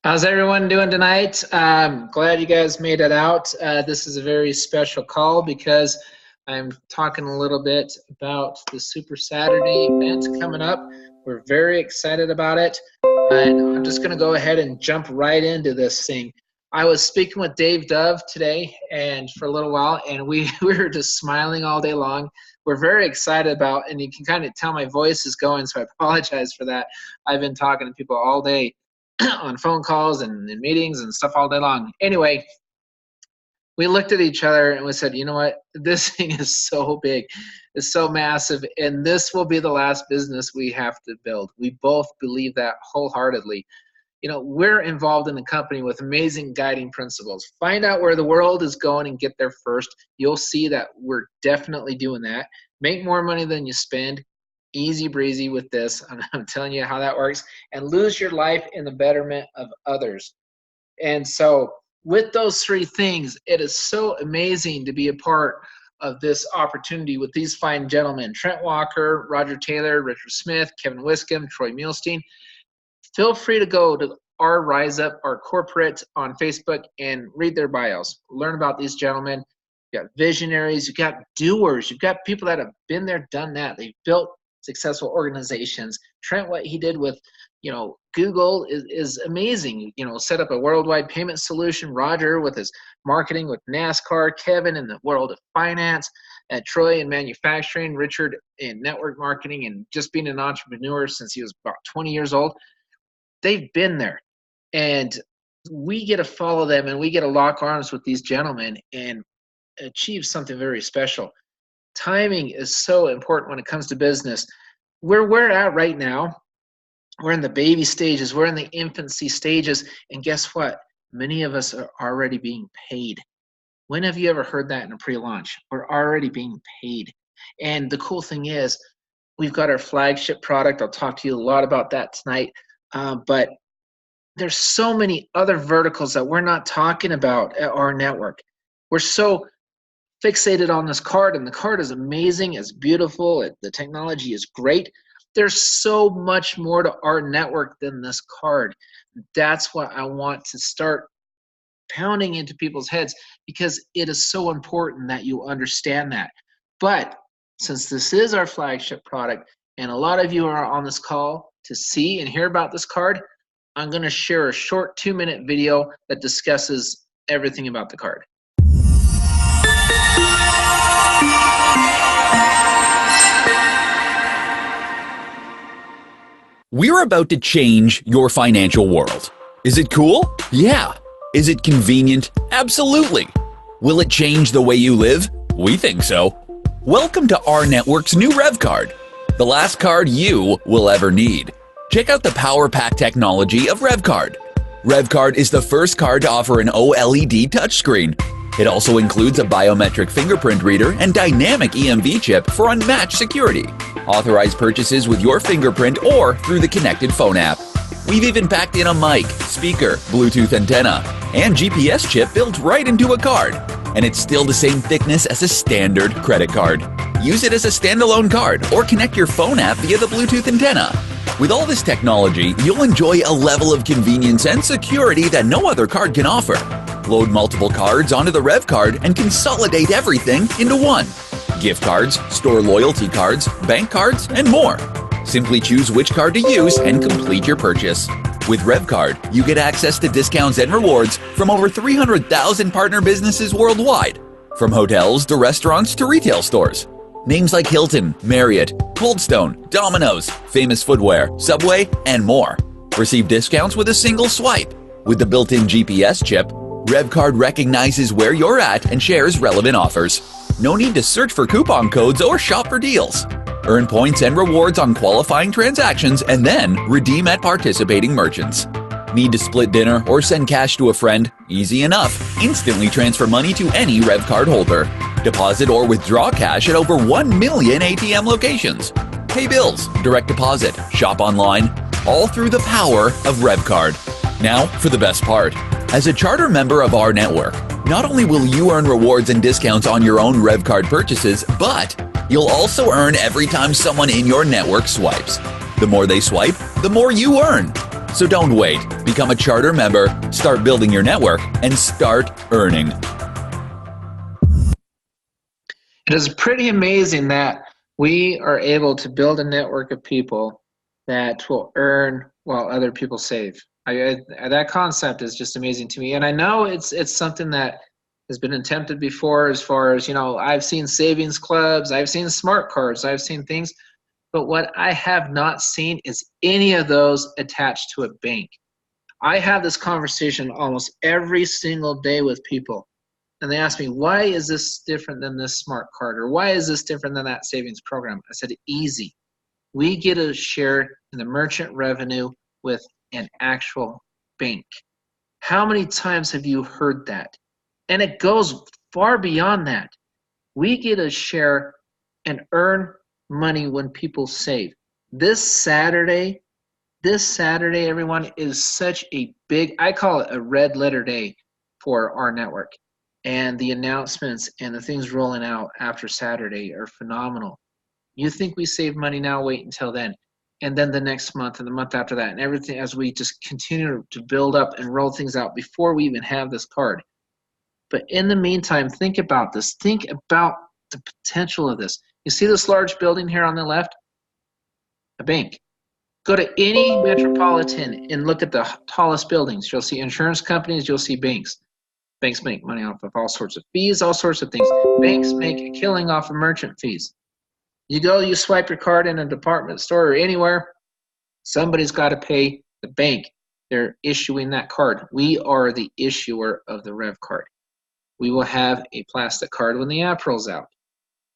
How's everyone doing tonight? Glad you guys made it out. This is a very special call because I'm talking a little bit about the Super Saturday event coming up. We're very excited about it. And I'm just going to go ahead and jump right into this thing. I was speaking with Dave Dove today and for a little while, and we were just smiling all day long. We're very excited about, and you can kind of tell my voice is going, so I apologize for that. I've been talking to people all day on phone calls and in meetings and stuff all day long. Anyway, we looked at each other and we said, you know what? This thing is so big. It's so massive, and this will be the last business we have to build. We both believe that wholeheartedly. You know, we're involved in a company with amazing guiding principles. Find out where the world is going and get there first. You'll see that we're definitely doing that. Make more money than you spend. Easy breezy with this. I'm telling you how that works. And lose your life in the betterment of others. And so with those three things, it is so amazing to be a part of this opportunity with these fine gentlemen, Trent Walker, Roger Taylor, Richard Smith, Kevin Wiscombe, Troy Muhlstein. Feel free to go to our Rise Up, our corporate on Facebook, and read their bios. Learn about these gentlemen. You've got visionaries, you've got doers, you've got people that have been there, done that. They've built successful organizations. Trent, what he did with, Google is amazing. Set up a worldwide payment solution. Roger with his marketing with NASCAR. Kevin in the world of finance. Troy in manufacturing. Richard in network marketing and just being an entrepreneur since he was about 20 years old. They've been there. And we get to follow them and we get to lock arms with these gentlemen and achieve something very special. Timing is so important when it comes to business. Where we're at right now, we're in the baby stages, we're in the infancy stages, and guess what? Many of us are already being paid. When have you ever heard that in a pre-launch? We're already being paid. And the cool thing is, we've got our flagship product. I'll talk to you a lot about that tonight. But there's so many other verticals that we're not talking about at our network. We're so fixated on this card, and the card is amazing, it's beautiful, the technology is great. There's so much more to our network than this card. That's what I want to start pounding into people's heads, because it is so important that you understand that. But since this is our flagship product, and a lot of you are on this call to see and hear about this card, I'm going to share a short 2-minute video that discusses everything about the card. We're about to change your financial world. Is it cool? Yeah. Is it convenient? Absolutely. Will it change the way you live? We think so. Welcome to RNetwork's new Rev Card, the last card you will ever need. Check out the power pack technology of Rev Card. Rev Card is the first card to offer an OLED touchscreen. It also includes a biometric fingerprint reader and dynamic EMV chip for unmatched security. Authorize purchases with your fingerprint or through the connected phone app. We've even packed in a mic, speaker, Bluetooth antenna, and GPS chip built right into a card. And it's still the same thickness as a standard credit card. Use it as a standalone card or connect your phone app via the Bluetooth antenna. With all this technology, you'll enjoy a level of convenience and security that no other card can offer. Load multiple cards onto the Rev Card and consolidate everything into one. Gift cards, store loyalty cards, bank cards, and more. Simply choose which card to use and complete your purchase. With Rev Card, you get access to discounts and rewards from over 300,000 partner businesses worldwide, from hotels to restaurants to retail stores. Names like Hilton, Marriott, Coldstone, Domino's, Famous Footwear, Subway, and more. Receive discounts with a single swipe. With the built-in GPS chip, RevCard recognizes where you're at and shares relevant offers. No need to search for coupon codes or shop for deals. Earn points and rewards on qualifying transactions and then redeem at participating merchants. Need to split dinner or send cash to a friend? Easy enough. Instantly transfer money to any RevCard holder. Deposit or withdraw cash at over 1 million ATM locations. Pay bills, direct deposit, shop online, all through the power of RevCard. Now for the best part. As a charter member of our network, not only will you earn rewards and discounts on your own RevCard purchases, but you'll also earn every time someone in your network swipes. The more they swipe, the more you earn. So don't wait. Become a charter member, start building your network, and start earning. It is pretty amazing that we are able to build a network of people that will earn while other people save. That concept is just amazing to me. And I know it's something that has been attempted before, as far as, I've seen savings clubs, I've seen smart cards, I've seen things. But what I have not seen is any of those attached to a bank. I have this conversation almost every single day with people, and they ask me, why is this different than this smart card, or why is this different than that savings program? I said, easy. We get a share in the merchant revenue with an actual bank. How many times have you heard that? And it goes far beyond that. We get a share and earn money when people save. This Saturday, everyone, is such a big, I call it a red letter day for our network. And the announcements and the things rolling out after Saturday are phenomenal. You think we save money now, wait until then. And then the next month and the month after that, and everything, as we just continue to build up and roll things out before we even have this card. But in the meantime, think about this. Think about the potential of this. You see this large building here on the left? A bank. Go to any metropolitan and look at the tallest buildings. You'll see insurance companies, you'll see banks. Banks make money off of all sorts of fees, all sorts of things. Banks make a killing off of merchant fees. You go, you swipe your card in a department store or anywhere, somebody's got to pay the bank. They're issuing that card. We are the issuer of the Rev card. We will have a plastic card when the app rolls out.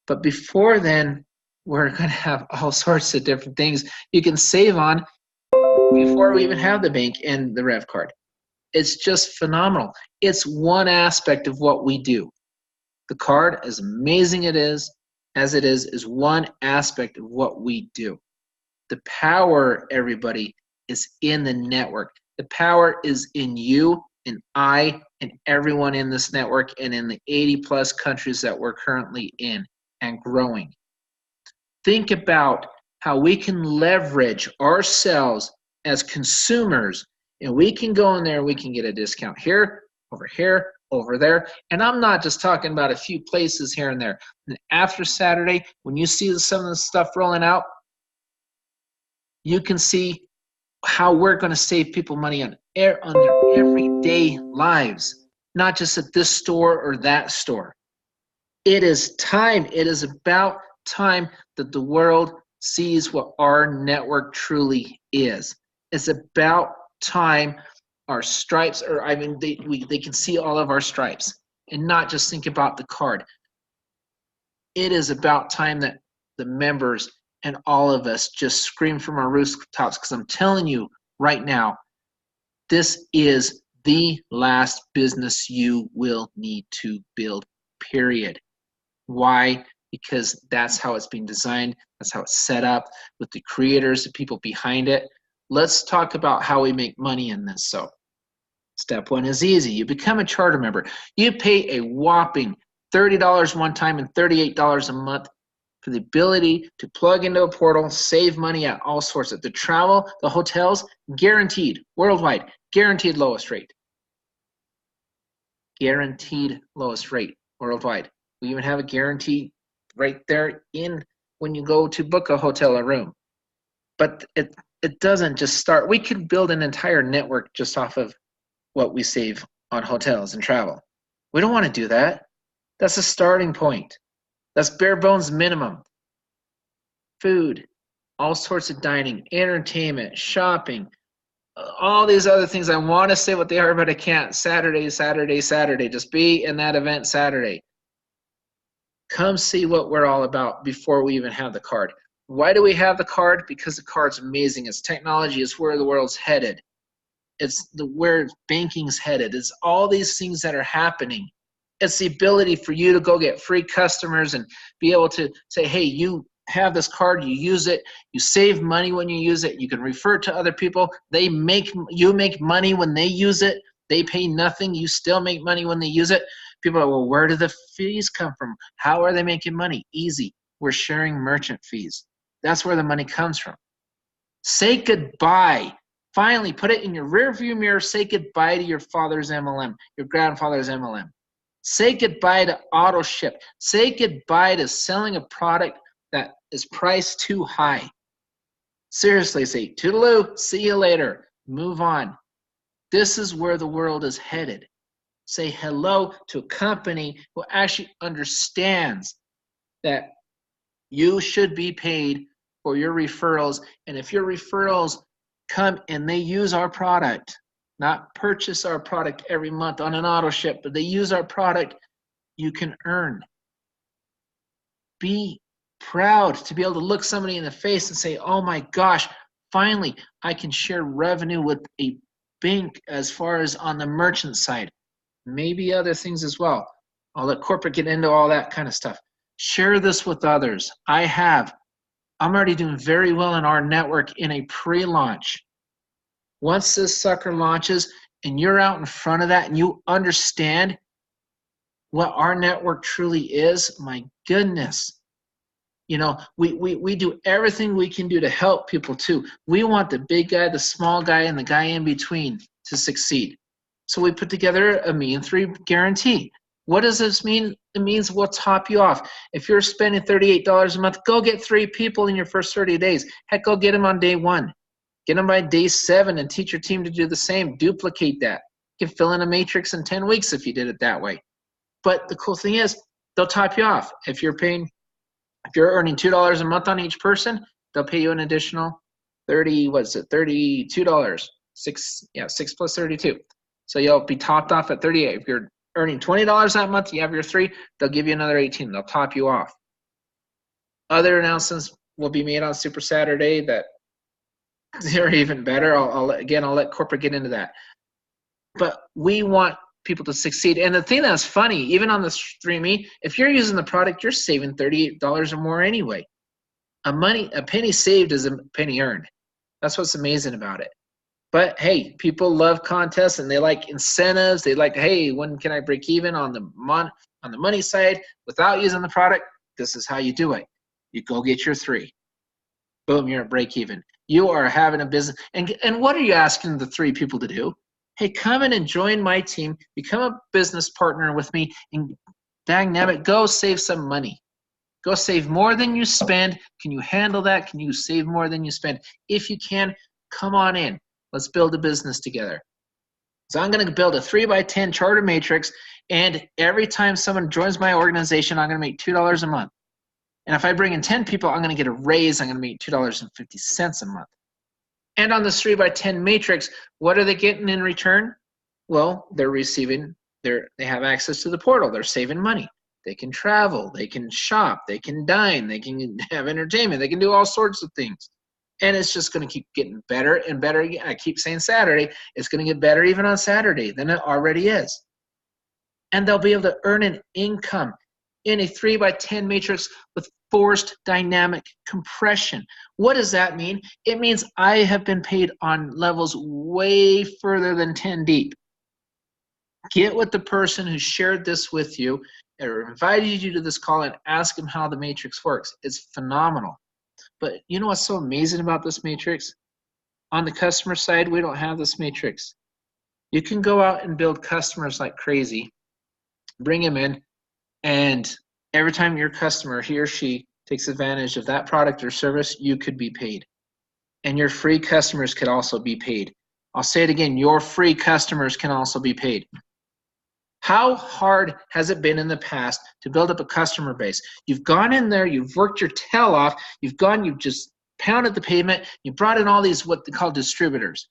But before then, we're going to have all sorts of different things you can save on before we even have the bank and the Rev card. It's just phenomenal. It's one aspect of what we do. The card, as amazing as it is one aspect of what we do. The power, everybody, is in the network. The power is in you and I and everyone in this network and in the 80+ countries that we're currently in and growing. Think about how we can leverage ourselves as consumers, and we can go in there, we can get a discount here, over there. And I'm not just talking about a few places here and there. And after Saturday, when you see some of the stuff rolling out, you can see how we're going to save people money on their everyday lives, not just at this store or that store. It is time. It is about time that the world sees what our network truly is. It's about time our stripes, or they can see all of our stripes and not just think about the card. It is about time that the members and all of us just scream from our rooftops, because I'm telling you right now, this is the last business you will need to build, period. Why? Because that's how it's being designed. That's how it's set up with the creators, the people behind it. Let's talk about how we make money in this. So step one is easy. You become a charter member. You pay a whopping $30 one time and $38 a month for the ability to plug into a portal, save money at all sorts of the travel, the hotels, guaranteed, worldwide, guaranteed lowest rate. Guaranteed lowest rate worldwide. We even have a guarantee right there in when you go to book a hotel or room. But it doesn't just start. We could build an entire network just off of what we save on hotels and travel. We don't want to do that. That's a starting point. That's bare bones minimum. Food, all sorts of dining, entertainment, shopping, all these other things. I want to say what they are, but I can't. Saturday. Just be in that event Saturday. Come see what we're all about before we even have the card. Why do we have the card? Because the card's amazing. It's technology. It's where the world's headed. It's where banking's headed. It's all these things that are happening. It's the ability for you to go get free customers and be able to say, hey, you have this card, you use it, you save money when you use it, you can refer it to other people. You make money when they use it. They pay nothing. You still make money when they use it. People are, well, where do the fees come from? How are they making money? Easy. We're sharing merchant fees. That's where the money comes from. Say goodbye Finally, put it in your rearview mirror. Say goodbye to your father's MLM, your grandfather's MLM. Say goodbye to auto ship. Say goodbye to selling a product that is priced too high. Seriously, say toodaloo, see you later, move on. This is where the world is headed. Say hello to a company who actually understands that you should be paid for your referrals. And if your referrals come and they use our product, not purchase our product every month on an auto ship, but they use our product, you can earn. Be proud to be able to look somebody in the face and say, oh my gosh, finally I can share revenue with a bank as far as on the merchant side. Maybe other things as well. I'll let corporate get into all that kind of stuff. Share this with others. I'm already doing very well in our network in a pre-launch. Once this sucker launches and you're out in front of that and you understand what our network truly is, my goodness. You know, we do everything we can do to help people too. We want the big guy, the small guy, and the guy in between to succeed. So we put together a mean 3 guarantee. What does this mean? It means we'll top you off. If you're spending $38 a month, go get 3 people in your first 30 days. Heck, go get them on day 1. Get them by day 7 and teach your team to do the same. Duplicate that. You can fill in a matrix in 10 weeks if you did it that way. But the cool thing is, they'll top you off. If you're earning $2 a month on each person, they'll pay you an additional $32. 6 plus 32. So you'll be topped off at 38. If you're earning $20 that month, you have your 3, they'll give you another 18. They'll top you off. Other announcements will be made on Super Saturday that they're even better. I'll let corporate get into that. But we want people to succeed. And the thing that's funny, even on the StreamE, if you're using the product, you're saving $38 or more anyway. A penny saved is a penny earned. That's what's amazing about it. But hey, people love contests and they like incentives. They like, hey, when can I break even on the money side without using the product? This is how you do it. You go get your 3. Boom, you're at break even. You are having a business. And what are you asking the 3 people to do? Hey, come in and join my team. Become a business partner with me. And dang nabbit, go save some money. Go save more than you spend. Can you handle that? Can you save more than you spend? If you can, come on in. Let's build a business together. So I'm going to build a 3x10 charter matrix, and every time someone joins my organization, I'm going to make $2 a month. And if I bring in 10 people, I'm going to get a raise. I'm going to make $2.50 a month. And on this 3x10 matrix, what are they getting in return? Well, they have access to the portal. They're saving money. They can travel. They can shop. They can dine. They can have entertainment. They can do all sorts of things. And it's just going to keep getting better and better. I keep saying Saturday. It's going to get better even on Saturday than it already is. And they'll be able to earn an income in a 3x10 matrix with forced dynamic compression. What does that mean? It means I have been paid on levels way further than 10 deep. Get with the person who shared this with you or invited you to this call and ask them how the matrix works. It's phenomenal. But you know what's so amazing about this matrix? On the customer side, we don't have this matrix. You can go out and build customers like crazy, bring them in, and every time your customer, he or she, takes advantage of that product or service, you could be paid. And your free customers could also be paid. I'll say it again, your free customers can also be paid. How hard has it been in the past to build up a customer base? You've gone in there, you've worked your tail off, you've just pounded the pavement, you brought in all these what they call distributors.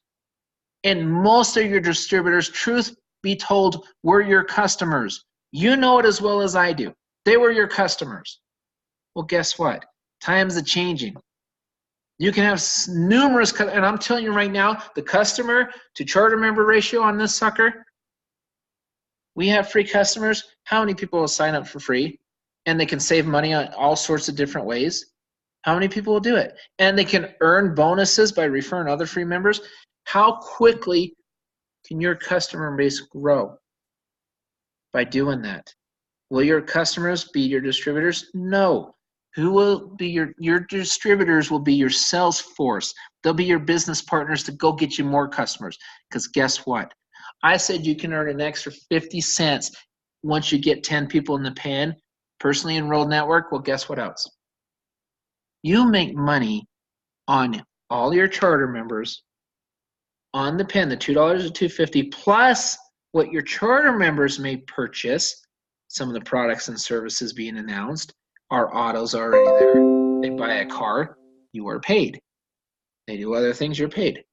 And most of your distributors, truth be told, were your customers. You know it as well as I do. They were your customers. Well, guess what? Times are changing. You can have numerous, and I'm telling you right now, the customer to charter member ratio on this sucker, we have free customers. How many people will sign up for free? And they can save money on all sorts of different ways. How many people will do it? And they can earn bonuses by referring other free members. How quickly can your customer base grow by doing that? Will your customers be your distributors? No, Who will be your distributors will be your sales force. They'll be your business partners to go get you more customers. Because guess what? I said you can earn an extra 50 cents once you get 10 people in the pen, personally enrolled network. Well, guess what else? You make money on all your charter members on the pen, the $2 to $2.50, plus what your charter members may purchase, some of the products and services being announced. Our auto's already there. They buy a car, you are paid. They do other things, you're paid.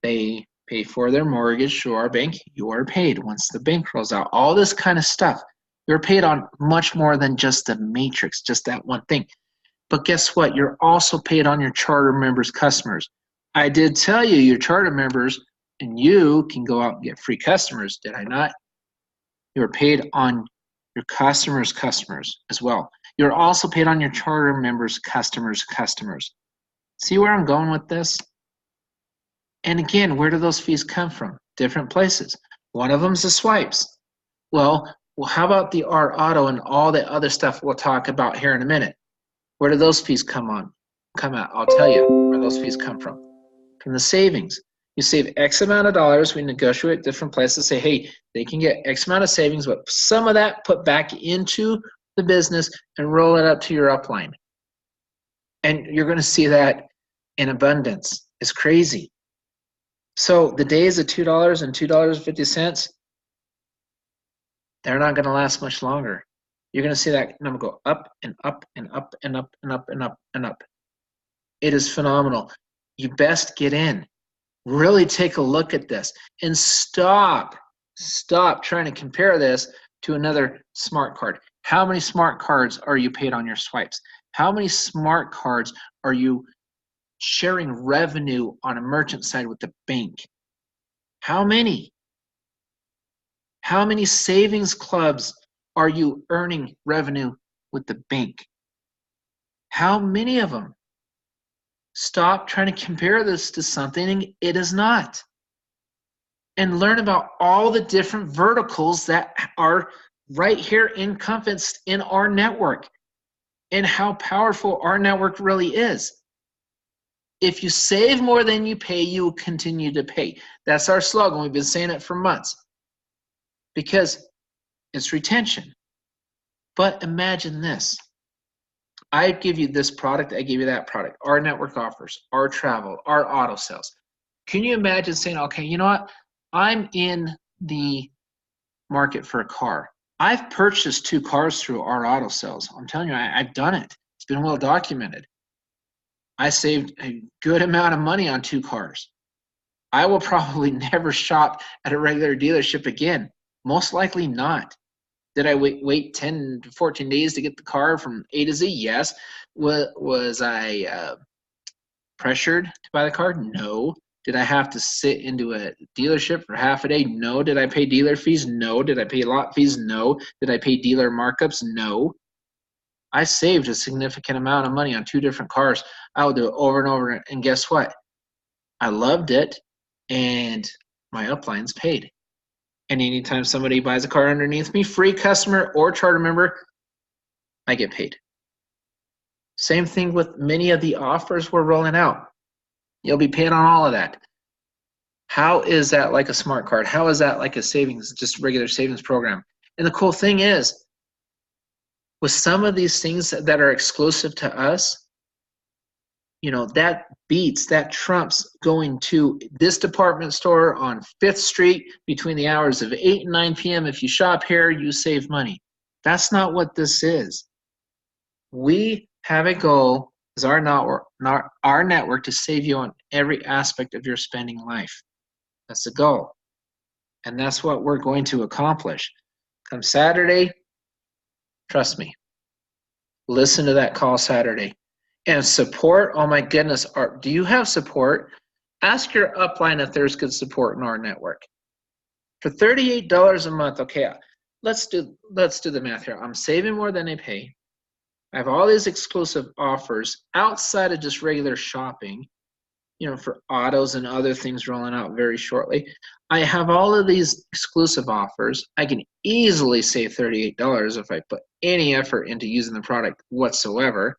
They pay for their mortgage through our bank, you are paid. Once the bank rolls out, all this kind of stuff, you're paid on much more than just the matrix, just that one thing. But guess what? You're also paid on your charter members' customers. I did tell you your charter members and you can go out and get free customers, did I not? You're paid on your customers' customers as well. You're also paid on your charter members' customers' customers. See where I'm going with this? And again, where do those fees come from? Different places. One of them is the swipes. Well, how about the R Auto and all the other stuff we'll talk about here in a minute? Where do those fees come out? I'll tell you where those fees come from. From the savings. You save X amount of dollars. We negotiate different places. Say, hey, they can get X amount of savings, but some of that put back into the business and roll it up to your upline. And you're going to see that in abundance. It's crazy. So the days of $2 and $2.50, they're not going to last much longer. You're going to see that number go up and up and up and up and up and up and up. It is phenomenal. You best get in. Really take a look at this and stop trying to compare this to another smart card. How many smart cards are you paid on your swipes? How many smart cards are you sharing revenue on a merchant side with the bank? How many? How many savings clubs are you earning revenue with the bank? How many of them? Stop trying to compare this to something it is not. And learn about all the different verticals that are right here encompassed in our network and how powerful our network really is. If you save more than you pay, you will continue to pay. That's our slogan. We've been saying it for months because it's retention. But imagine this. I give you this product, I give you that product. Our network offers, our travel, our auto sales. Can you imagine saying, okay, you know what? I'm in the market for a car. I've purchased 2 cars through our auto sales. I'm telling you, I've done it. It's been well documented. I saved a good amount of money on 2 cars. I will probably never shop at a regular dealership again. Most likely not. Did I wait 10 to 14 days to get the car from A to Z? Yes. Was I pressured to buy the car? No. Did I have to sit into a dealership for half a day? No. Did I pay dealer fees? No. Did I pay lot fees? No. Did I pay dealer markups? No. I saved a significant amount of money on 2 different cars. I will do it over and over. And guess what? I loved it, and my upline's paid. And anytime somebody buys a car underneath me, free customer or charter member, I get paid. Same thing with many of the offers we're rolling out. You'll be paid on all of that. How is that like a smart card? How is that like a savings, just regular savings program? And the cool thing is, with some of these things that are exclusive to us, that trumps going to this department store on 5th Street between the hours of 8 and 9 p.m. If you shop here, you save money. That's not what this is. We have a goal as our network to save you on every aspect of your spending life. That's the goal. And that's what we're going to accomplish. Come Saturday, trust me, listen to that call Saturday. And support, oh my goodness, do you have support? Ask your upline if there's good support in our network. For $38 a month, okay, let's do the math here. I'm saving more than I pay. I have all these exclusive offers outside of just regular shopping. for autos and other things rolling out very shortly. I have all of these exclusive offers. I can easily save $38 if I put any effort into using the product whatsoever.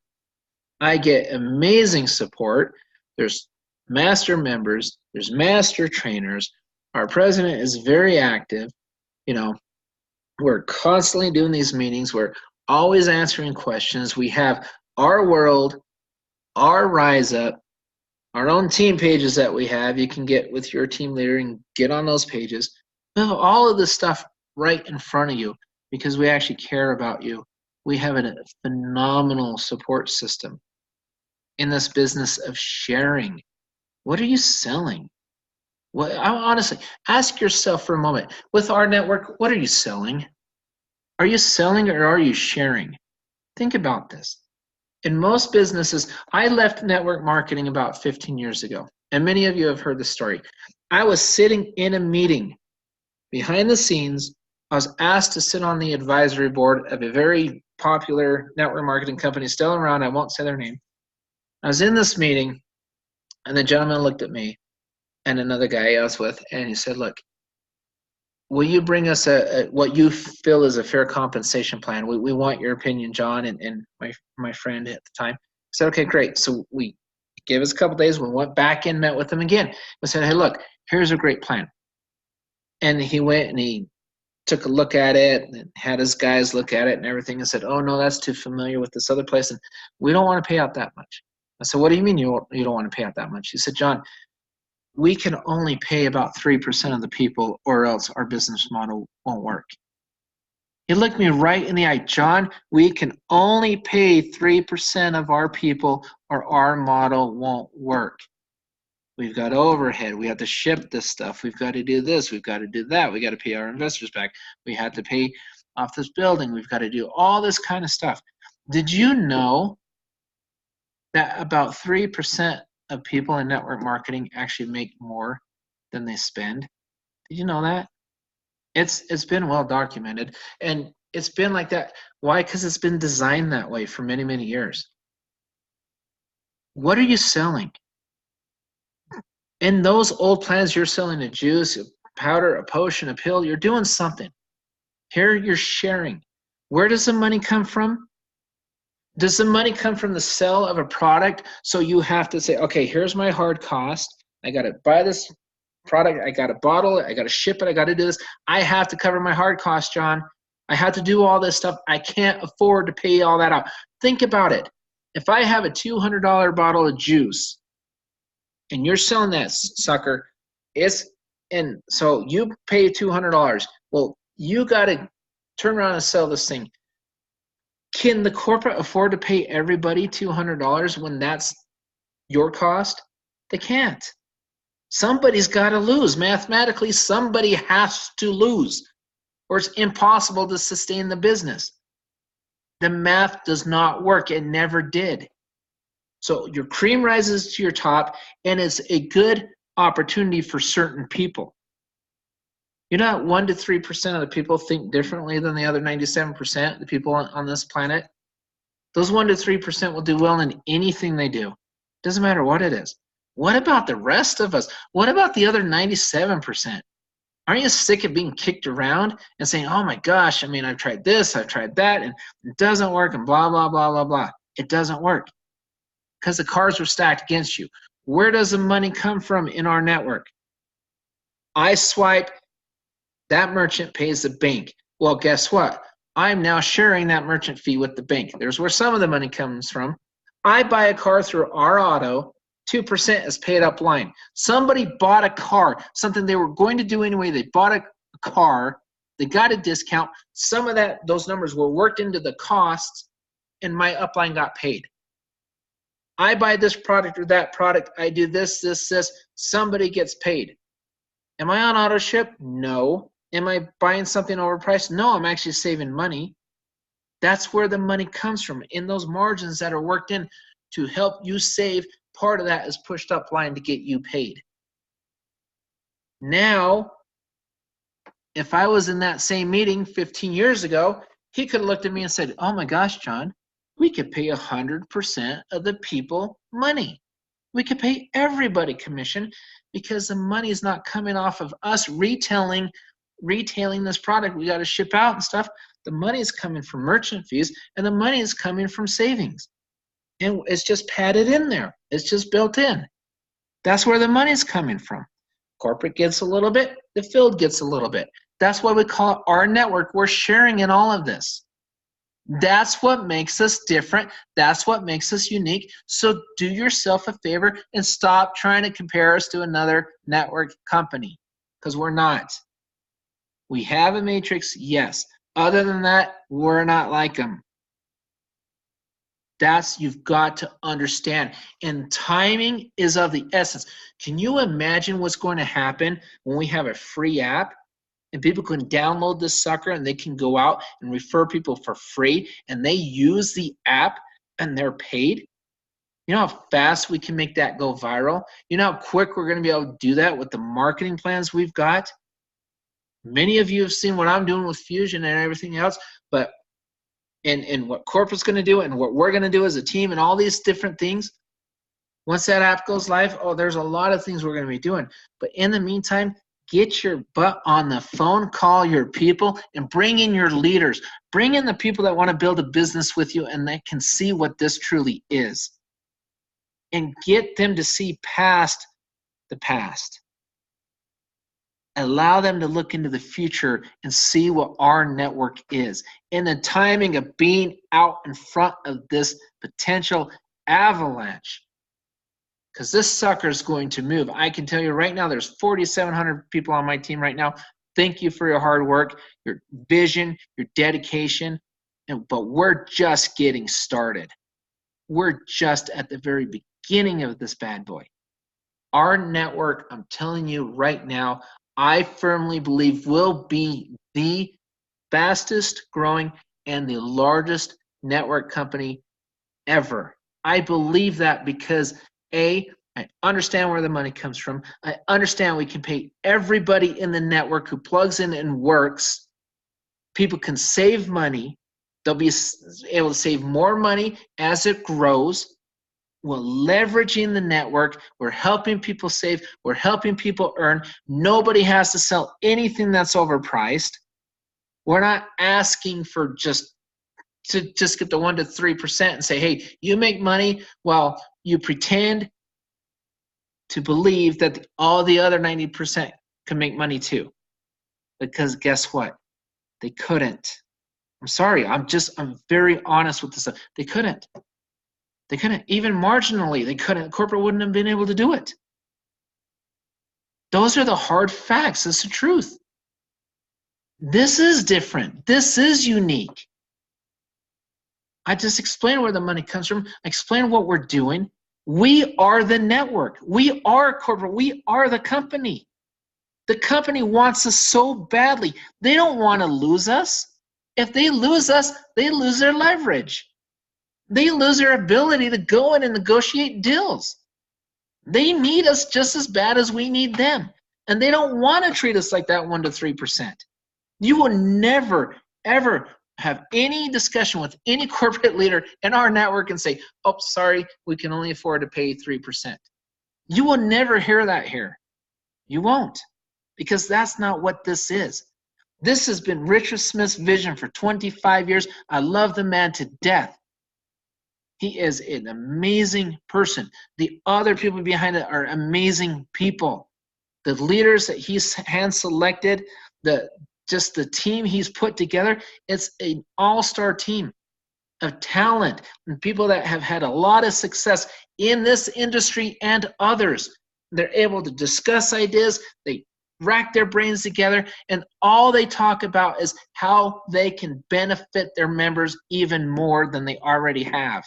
I get amazing support. There's master members, there's master trainers. Our president is very active. We're constantly doing these meetings. We're always answering questions. We have our world, our Rise Up, our own team pages that we have. You can get with your team leader and get on those pages. We have all of this stuff right in front of you because we actually care about you. We have a phenomenal support system in this business of sharing. What are you selling? Well, honestly, ask yourself for a moment. With our network, what are you selling? Are you selling or are you sharing? Think about this. In most businesses, I left network marketing about 15 years ago, and many of you have heard the story. I was sitting in a meeting behind the scenes. I was asked to sit on the advisory board of a very popular network marketing company still around. I won't say their name. I was in this meeting, and the gentleman looked at me and another guy I was with, and he said, look, will you bring us what you feel is a fair compensation plan? We want your opinion, John, and my friend at the time. I said, okay, great. So we gave us a couple days. We went back in, met with him again. We said, hey, look, here's a great plan. And he went and he took a look at it and had his guys look at it and everything and said, oh, no, that's too familiar with this other place, and we don't want to pay out that much. I said, what do you mean you don't want to pay out that much? He said, John, we can only pay about 3% of the people or else our business model won't work. He looked me right in the eye. John, we can only pay 3% of our people or our model won't work. We've got overhead. We have to ship this stuff. We've got to do this. We've got to do that. We got to pay our investors back. We have to pay off this building. We've got to do all this kind of stuff. Did you know that about 3% of people in network marketing actually make more than they spend? Did you know that? It's been well documented, and it's been like that. Why? Because it's been designed that way for many, many years. What are you selling? In those old plans, you're selling a juice, a powder, a potion, a pill. You're doing something. Here you're sharing. Where does the money come from? Does the money come from the sale of a product? So you have to say, okay, here's my hard cost. I got to buy this product. I got to bottle it. I got to ship it. I got to do this. I have to cover my hard cost, John. I have to do all this stuff. I can't afford to pay all that out. Think about it. If I have a $200 bottle of juice and you're selling that sucker, and so you pay $200. Well, you got to turn around and sell this thing. Can the corporate afford to pay everybody $200 when that's your cost? They can't. Somebody's got to lose. Mathematically, somebody has to lose, or it's impossible to sustain the business. The math does not work. It never did. So your cream rises to your top, and it's a good opportunity for certain people. You know that 1 to 3% of the people think differently than the other 97% of the people on this planet? Those 1 to 3% will do well in anything they do. Doesn't matter what it is. What about the rest of us? What about the other 97%? Aren't you sick of being kicked around and saying, oh my gosh, I've tried this, I've tried that, and it doesn't work, and blah, blah, blah, blah, blah. It doesn't work because the cards were stacked against you. Where does the money come from in our network? I swipe, that merchant pays the bank. Well, guess what? I'm now sharing that merchant fee with the bank. There's where some of the money comes from. I buy a car through our auto, 2% is paid up line. Somebody bought a car, something they were going to do anyway. They bought a car, they got a discount. Some of those numbers were worked into the costs, and my upline got paid. I buy this product or that product, I do this, somebody gets paid. Am I on auto ship? No. Am I buying something overpriced? No, I'm actually saving money. That's where the money comes from, in those margins that are worked in to help you save. Part of that is pushed up line to get you paid. Now, if I was in that same meeting 15 years ago, he could have looked at me and said, oh my gosh, John, we could pay 100% of the people money. We could pay everybody commission because the money is not coming off of us retailing this product we got to ship out and stuff. The money is coming from merchant fees, and the money is coming from savings. And it's just padded in there. It's just built in. That's where the money's coming from. Corporate gets a little bit, the field gets a little bit. That's why we call it our network. We're sharing in all of this. That's what makes us different. That's what makes us unique. So do yourself a favor and stop trying to compare us to another network company, because we're not. We have a matrix, yes. Other than that, we're not like them. That's, you've got to understand. And timing is of the essence. Can you imagine what's going to happen when we have a free app and people can download this sucker and they can go out and refer people for free and they use the app and they're paid? You know how fast we can make that go viral? You know how quick we're going to be able to do that with the marketing plans we've got? Many of you have seen what I'm doing with Fusion and everything else, but and what corporate's going to do and what we're going to do as a team and all these different things. Once that app goes live, oh, there's a lot of things we're going to be doing. But in the meantime, get your butt on the phone, call your people, and bring in your leaders. Bring in the people that want to build a business with you and that can see what this truly is. And get them to see past the past. Allow them to look into the future and see what our network is. And the timing of being out in front of this potential avalanche. Because this sucker is going to move. I can tell you right now, there's 4,700 people on my team right now. Thank you for your hard work, your vision, your dedication. But we're just getting started. We're just at the very beginning of this bad boy. Our network, I'm telling you right now, I firmly believe will be the fastest growing and the largest network company ever. I believe that because I understand where the money comes from. I understand we can pay everybody in the network who plugs in and works. People can save money. They'll be able to save more money as it grows. We're leveraging the network. We're helping people save. We're helping people earn. Nobody has to sell anything that's overpriced. We're not asking for just get the 1% to 3% and say, hey, you make money while you pretend to believe that all the other 90% can make money too. Because guess what? They couldn't. I'm sorry. I'm very honest with this. They couldn't. They couldn't. Even marginally, they couldn't. Corporate wouldn't have been able to do it. Those are the hard facts. That's the truth. This is different. This is unique. I just explained where the money comes from. I explained what we're doing. We are the network. We are corporate. We are the company. The company wants us so badly. They don't want to lose us. If they lose us, they lose their leverage. They lose their ability to go in and negotiate deals. They need us just as bad as we need them. And they don't want to treat us like that 1% to 3%. You will never, ever have any discussion with any corporate leader in our network and say, oh, sorry, we can only afford to pay 3%. You will never hear that here. You won't, because that's not what this is. This has been Richard Smith's vision for 25 years. I love the man to death. He is an amazing person. The other people behind it are amazing people. The leaders that he's hand-selected, just the team he's put together, it's an all-star team of talent and people that have had a lot of success in this industry and others. They're able to discuss ideas, they rack their brains together, and all they talk about is how they can benefit their members even more than they already have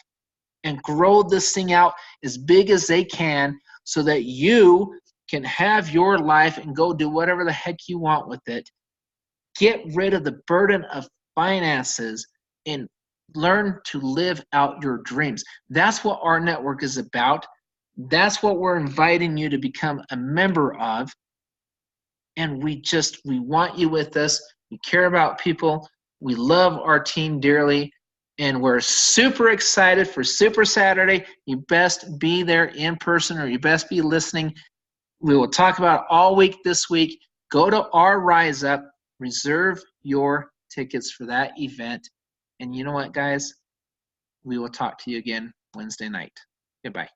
and grow this thing out as big as they can so that you can have your life and go do whatever the heck you want with it. Get rid of the burden of finances and learn to live out your dreams. That's what our network is about. That's what we're inviting you to become a member of. And we want you with us. We care about people. We love our team dearly. And we're super excited for Super Saturday. You best be there in person, or you best be listening. We will talk about it all week this week. Go to our Rise Up, reserve your tickets for that event. And you know what, guys? We will talk to you again Wednesday night. Goodbye.